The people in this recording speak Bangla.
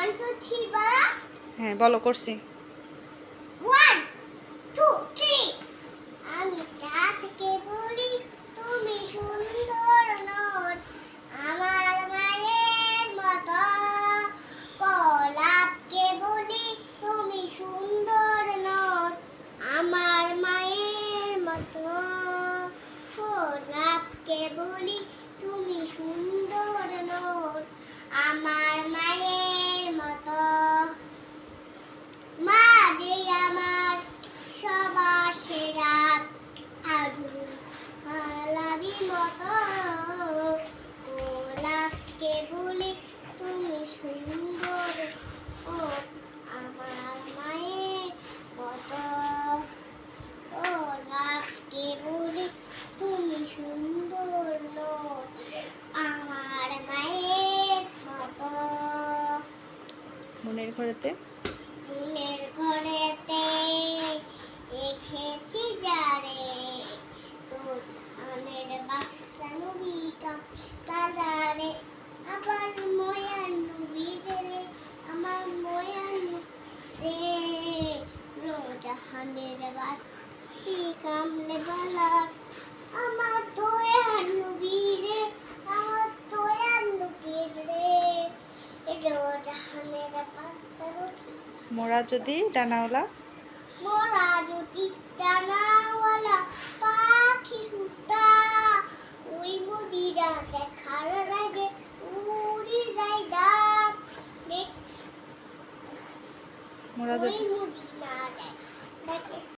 1 2 3 বলা হ্যাঁ বলো করছি 1 2 3 আমি চাঁদকে বলি তুমি সুন্দর নও আমার মায়ের মতো গোলাপকে বলি তুমি সুন্দর নও আমার মায়ের মতো গোলাপকে বলি তুমি সুন্দর নও আমার মায়ের মতো মা যে আমার সবার সেরা আদুর খালাবি মতো গোলাপকে বলি তুমি সুন্দর ও আমার মায়ের মতো গোলাপকে বলি তুমি সুন্দর নও আমার মায়ের মতো মনের ঘরেতে মনের ঘরেতে রেখেছি যারে তো জাহানের বাদশা নবী কালারে আবার ময়ার নবী রে আমার ময়ার রে জাহানের বাদশা কামলে বালার আমার দয়ার নবী রে আমার দয়ার নবী রে জাহানের বাদশা নবী মোরা যদি ডানাওয়ালা মোরা যদি ডানাওয়ালা পাখি হুতা ওই মদিরা দেখার আগে উড়ে যাই দাম মোরা ওই যদি মদিনা দেখ